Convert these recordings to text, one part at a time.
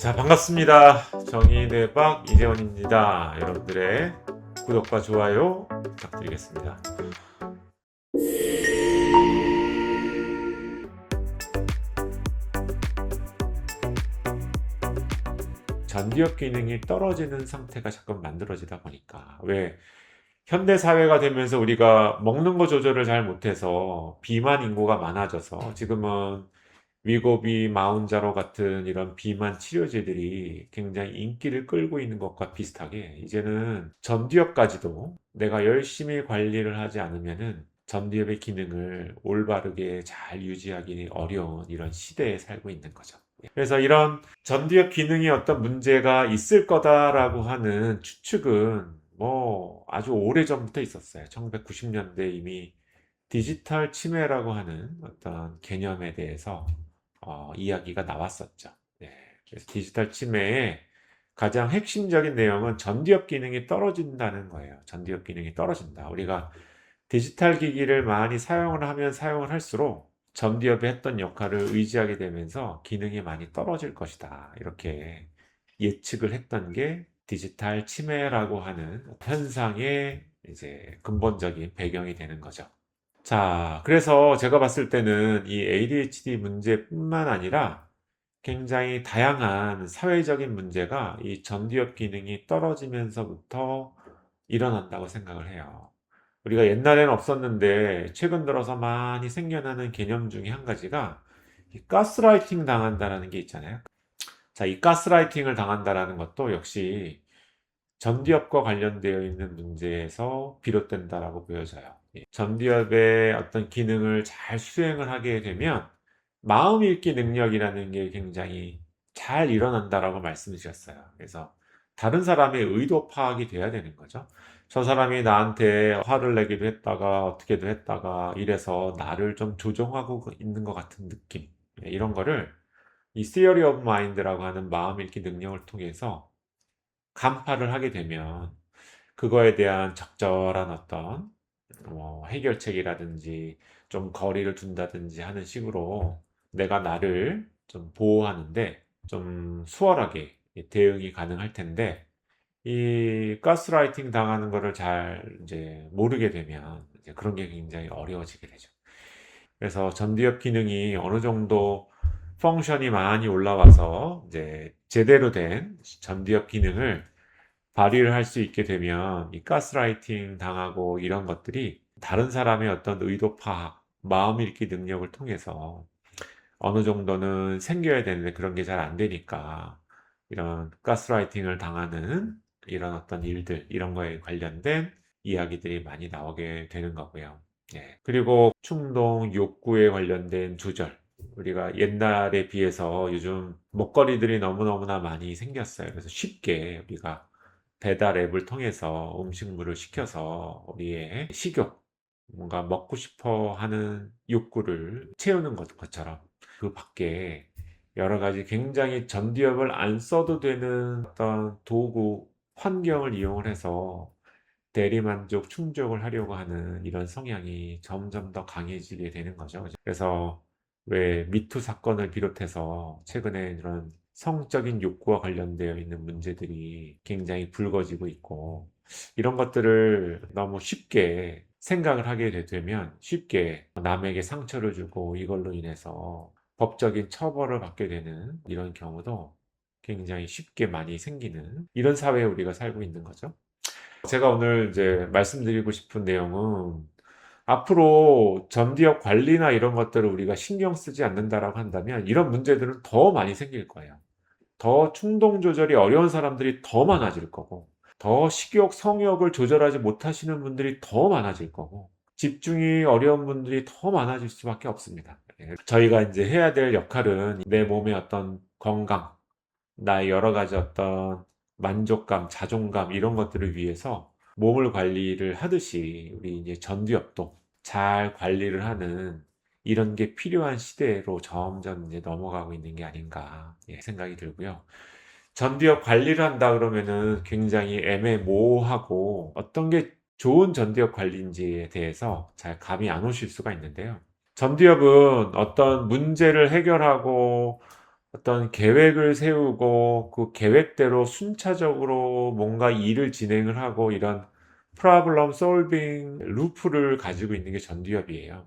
자, 반갑습니다. 정의대박 이재원입니다. 여러분들의 구독과 좋아요 부탁드리겠습니다. 전기업 기능이 떨어지는 상태가 자꾸 만들어지다 보니까 왜 현대 사회가 되면서 우리가 먹는 거 조절을 잘 못해서 비만 인구가 많아져서 지금은 위고비, 마운자로 같은 이런 비만 치료제들이 굉장히 인기를 끌고 있는 것과 비슷하게 이제는 전두엽까지도 내가 열심히 관리를 하지 않으면은 전두엽의 기능을 올바르게 잘 유지하기 어려운 이런 시대에 살고 있는 거죠. 그래서 이런 전두엽 기능이 어떤 문제가 있을 거다라고 하는 추측은 뭐 아주 오래전부터 있었어요. 1990년대 이미 디지털 치매라고 하는 어떤 개념에 대해서 이야기가 나왔었죠. 네. 그래서 디지털 치매의 가장 핵심적인 내용은 전두엽 기능이 떨어진다는 거예요. 전두엽 기능이 떨어진다. 우리가 디지털 기기를 많이 사용을 하면 사용을 할수록 전두엽이 했던 역할을 의지하게 되면서 기능이 많이 떨어질 것이다. 이렇게 예측을 했던 게 디지털 치매라고 하는 현상의 이제 근본적인 배경이 되는 거죠. 자, 그래서 제가 봤을 때는 이 ADHD 문제뿐만 아니라 굉장히 다양한 사회적인 문제가 이 전두엽 기능이 떨어지면서부터 일어난다고 생각을 해요. 우리가 옛날에는 없었는데 최근 들어서 많이 생겨나는 개념 중에 한 가지가 이 가스라이팅 당한다라는 게 있잖아요. 자, 이 가스라이팅을 당한다라는 것도 역시 전두엽과 관련되어 있는 문제에서 비롯된다라고 보여져요. 전두엽의 어떤 기능을 잘 수행을 하게 되면 마음 읽기 능력이라는 게 굉장히 잘 일어난다라고 말씀을 주셨어요. 그래서 다른 사람의 의도 파악이 돼야 되는 거죠. 저 사람이 나한테 화를 내기도 했다가 어떻게도 했다가 이래서 나를 좀 조종하고 있는 것 같은 느낌. 이런 거를 이 Theory of Mind라고 하는 마음 읽기 능력을 통해서 간파를 하게 되면 그거에 대한 적절한 어떤 해결책이라든지 좀 거리를 둔다든지 하는 식으로 내가 나를 좀 보호하는데 좀 수월하게 대응이 가능할 텐데 이 가스라이팅 당하는 거를 잘 이제 모르게 되면 이제 그런 게 굉장히 어려워지게 되죠. 그래서 전두엽 기능이 어느 정도 펑션이 많이 올라와서 이제 제대로 된 전두엽 기능을 발휘를 할 수 있게 되면 이 가스라이팅 당하고 이런 것들이 다른 사람의 어떤 의도 파악, 마음 읽기 능력을 통해서 어느 정도는 생겨야 되는데 그런 게 잘 안 되니까 이런 가스라이팅을 당하는 이런 어떤 일들, 이런 거에 관련된 이야기들이 많이 나오게 되는 거고요. 예. 그리고 충동, 욕구에 관련된 조절. 우리가 옛날에 비해서 요즘 먹거리들이 너무너무나 많이 생겼어요. 그래서 쉽게 우리가 배달 앱을 통해서 음식물을 시켜서 우리의 식욕, 뭔가 먹고 싶어 하는 욕구를 채우는 것처럼 그 밖에 여러 가지 굉장히 전두엽을 안 써도 되는 어떤 도구, 환경을 이용을 해서 대리만족, 충족을 하려고 하는 이런 성향이 점점 더 강해지게 되는 거죠. 그래서 왜 미투 사건을 비롯해서 최근에 이런 성적인 욕구와 관련되어 있는 문제들이 굉장히 불거지고 있고 이런 것들을 너무 쉽게 생각을 하게 되면 쉽게 남에게 상처를 주고 이걸로 인해서 법적인 처벌을 받게 되는 이런 경우도 굉장히 쉽게 많이 생기는 이런 사회에 우리가 살고 있는 거죠. 제가 오늘 이제 말씀드리고 싶은 내용은 앞으로 전기업 관리나 이런 것들을 우리가 신경 쓰지 않는다라고 한다면 이런 문제들은 더 많이 생길 거예요. 더 충동 조절이 어려운 사람들이 더 많아질 거고, 더 식욕, 성욕을 조절하지 못하시는 분들이 더 많아질 거고, 집중이 어려운 분들이 더 많아질 수밖에 없습니다. 예. 저희가 이제 해야 될 역할은 내 몸의 어떤 건강, 나의 여러 가지 어떤 만족감, 자존감 이런 것들을 위해서 몸을 관리를 하듯이 우리 이제 전두엽도 잘 관리를 하는 이런 게 필요한 시대로 점점 이제 넘어가고 있는 게 아닌가 생각이 들고요. 전두엽 관리를 한다 그러면은 굉장히 애매모호하고 어떤 게 좋은 전두엽 관리인지에 대해서 잘 감이 안 오실 수가 있는데요. 전두엽은 어떤 문제를 해결하고 어떤 계획을 세우고 그 계획대로 순차적으로 뭔가 일을 진행을 하고 이런 프로블럼 솔빙 루프를 가지고 있는 게 전두엽이에요.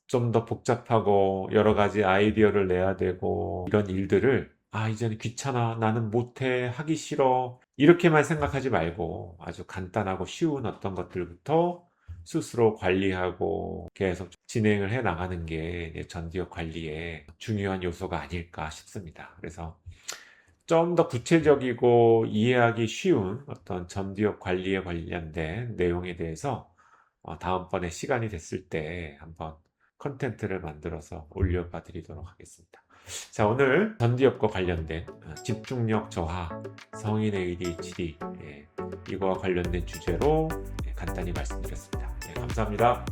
좀 더 복잡하고 여러 가지 아이디어를 내야 되고 이런 일들을 '아 이제는 귀찮아. 나는 못해. 하기 싫어.' 이렇게만 생각하지 말고 아주 간단하고 쉬운 어떤 것들부터 스스로 관리하고 계속 진행을 해 나가는 게 전두엽 관리의 중요한 요소가 아닐까 싶습니다. 그래서 좀 더 구체적이고 이해하기 쉬운 어떤 전두엽 관리에 관련된 내용에 대해서 다음번에 시간이 됐을 때 한번 컨텐츠를 만들어서 올려봐 드리도록 하겠습니다. 자, 오늘 전두엽과 관련된 집중력 저하, 성인의 ADHD 이거와 관련된 주제로 간단히 말씀드렸습니다. 감사합니다.